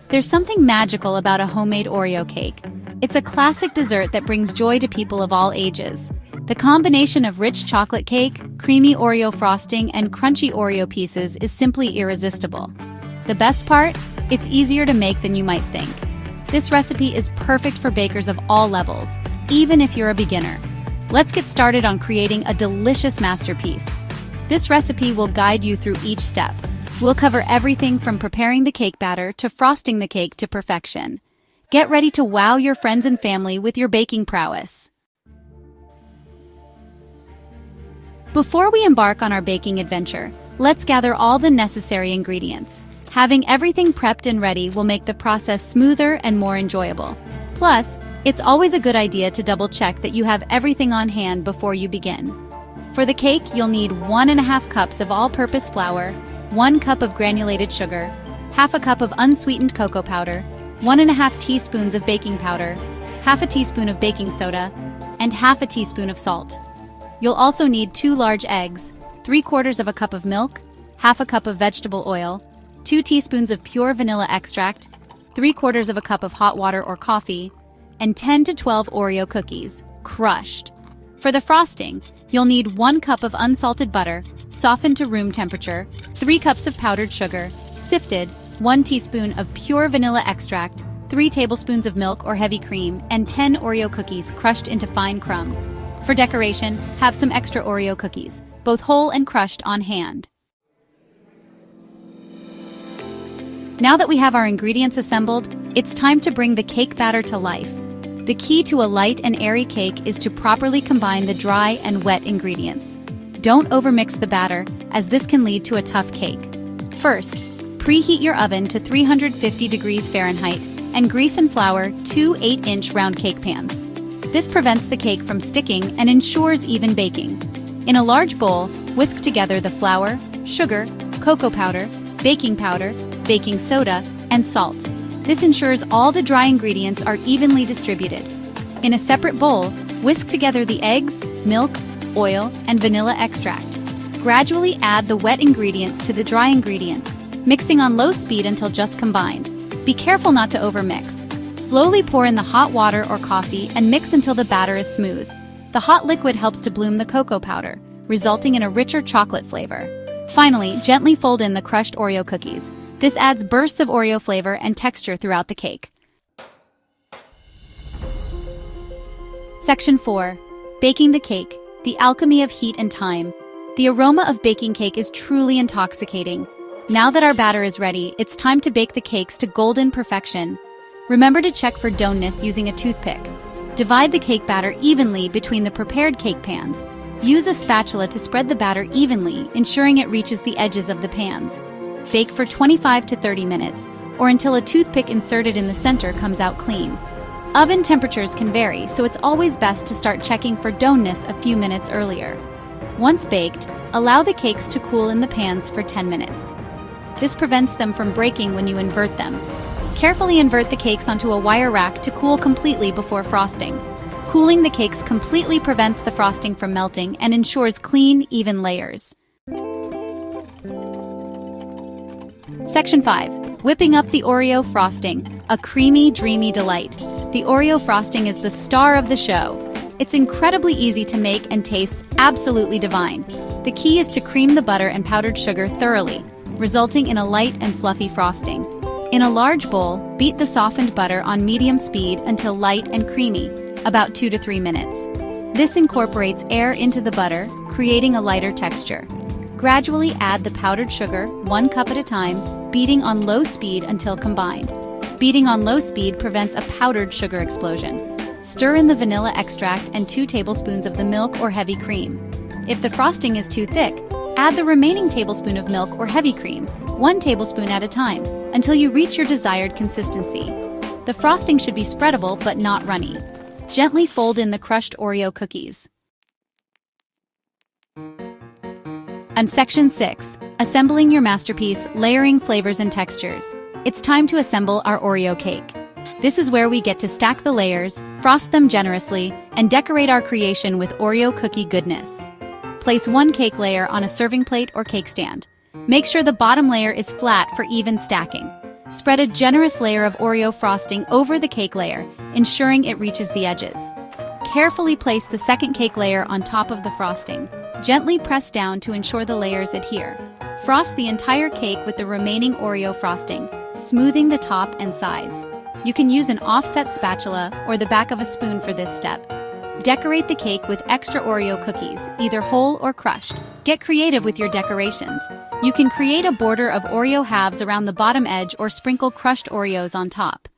There's something magical about a homemade Oreo cake. It's a classic dessert that brings joy to people of all ages. The combination of rich chocolate cake, creamy Oreo frosting, and crunchy Oreo pieces is simply irresistible. The best part? It's easier to make than you might think. This recipe is perfect for bakers of all levels, even if you're a beginner. Let's get started on creating a delicious masterpiece. This recipe will guide you through each step. We'll cover everything from preparing the cake batter to frosting the cake to perfection. Get ready to wow your friends and family with your baking prowess. Before we embark on our baking adventure, let's gather all the necessary ingredients. Having everything prepped and ready will make the process smoother and more enjoyable. Plus, it's always a good idea to double-check that you have everything on hand before you begin. For the cake, you'll need 1.5 cups of all-purpose flour, 1 cup of granulated sugar, half a cup of unsweetened cocoa powder, 1.5 teaspoons of baking powder, half a teaspoon of baking soda, and half a teaspoon of salt. You'll also need 2 large eggs, 3/4 of a cup of milk, half a cup of vegetable oil, 2 teaspoons of pure vanilla extract, 3/4 of a cup of hot water or coffee, and 10 to 12 Oreo cookies, crushed. For the frosting, you'll need 1 cup of unsalted butter, softened to room temperature, 3 cups of powdered sugar, sifted, 1 teaspoon of pure vanilla extract, 3 tablespoons of milk or heavy cream, and 10 Oreo cookies crushed into fine crumbs. For decoration, have some extra Oreo cookies, both whole and crushed, on hand. Now that we have our ingredients assembled, it's time to bring the cake batter to life. The key to a light and airy cake is to properly combine the dry and wet ingredients. Don't overmix the batter, as this can lead to a tough cake. First, preheat your oven to 350 degrees Fahrenheit and grease and flour 2 8-inch round cake pans. This prevents the cake from sticking and ensures even baking. In a large bowl, whisk together the flour, sugar, cocoa powder, baking soda, and salt. This ensures all the dry ingredients are evenly distributed. In a separate bowl, whisk together the eggs, milk, oil, and vanilla extract. Gradually add the wet ingredients to the dry ingredients, mixing on low speed until just combined. Be careful not to overmix. Slowly pour in the hot water or coffee and mix until the batter is smooth. The hot liquid helps to bloom the cocoa powder, resulting in a richer chocolate flavor. Finally, gently fold in the crushed Oreo cookies. This adds bursts of Oreo flavor and texture throughout the cake. Section 4. Baking the cake, the alchemy of heat and time. The aroma of baking cake is truly intoxicating. Now that our batter is ready, it's time to bake the cakes to golden perfection. Remember to check for doneness using a toothpick. Divide the cake batter evenly between the prepared cake pans. Use a spatula to spread the batter evenly, ensuring it reaches the edges of the pans. Bake for 25 to 30 minutes, or until a toothpick inserted in the center comes out clean. Oven temperatures can vary, so it's always best to start checking for doneness a few minutes earlier. Once baked, allow the cakes to cool in the pans for 10 minutes. This prevents them from breaking when you invert them. Carefully invert the cakes onto a wire rack to cool completely before frosting. Cooling the cakes completely prevents the frosting from melting and ensures clean, even layers. Section 5. Whipping up the Oreo frosting, a creamy, dreamy delight. The Oreo frosting is the star of the show. It's incredibly easy to make and tastes absolutely divine. The key is to cream the butter and powdered sugar thoroughly, resulting in a light and fluffy frosting. In a large bowl, beat the softened butter on medium speed until light and creamy, about 2 to 3 minutes. This incorporates air into the butter, creating a lighter texture. Gradually add the powdered sugar, 1 cup at a time, beating on low speed until combined. Beating on low speed prevents a powdered sugar explosion. Stir in the vanilla extract and 2 tablespoons of the milk or heavy cream. If the frosting is too thick, add the remaining tablespoon of milk or heavy cream, 1 tablespoon at a time, until you reach your desired consistency. The frosting should be spreadable but not runny. Gently fold in the crushed Oreo cookies. And Section 6. Assembling your masterpiece, layering flavors and textures. It's time to assemble our Oreo cake. This is where we get to stack the layers, frost them generously, and decorate our creation with Oreo cookie goodness. Place 1 cake layer on a serving plate or cake stand. Make sure the bottom layer is flat for even stacking. Spread a generous layer of Oreo frosting over the cake layer, ensuring it reaches the edges. Carefully place the second cake layer on top of the frosting. Gently press down to ensure the layers adhere. Frost the entire cake with the remaining Oreo frosting, smoothing the top and sides. You can use an offset spatula or the back of a spoon for this step. Decorate the cake with extra Oreo cookies, either whole or crushed. Get creative with your decorations. You can create a border of Oreo halves around the bottom edge or sprinkle crushed Oreos on top.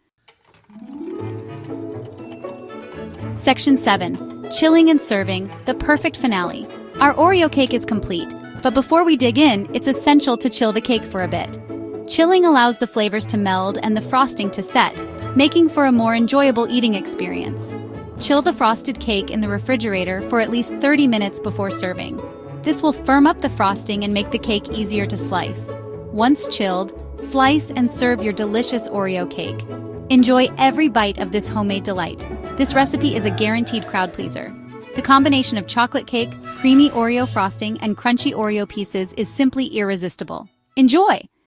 Section 7. Chilling and serving, the perfect finale. Our Oreo cake is complete, but before we dig in, it's essential to chill the cake for a bit. Chilling allows the flavors to meld and the frosting to set, making for a more enjoyable eating experience. Chill the frosted cake in the refrigerator for at least 30 minutes before serving. This will firm up the frosting and make the cake easier to slice. Once chilled, slice and serve your delicious Oreo cake. Enjoy every bite of this homemade delight. This recipe is a guaranteed crowd pleaser. The combination of chocolate cake, creamy Oreo frosting, and crunchy Oreo pieces is simply irresistible. Enjoy!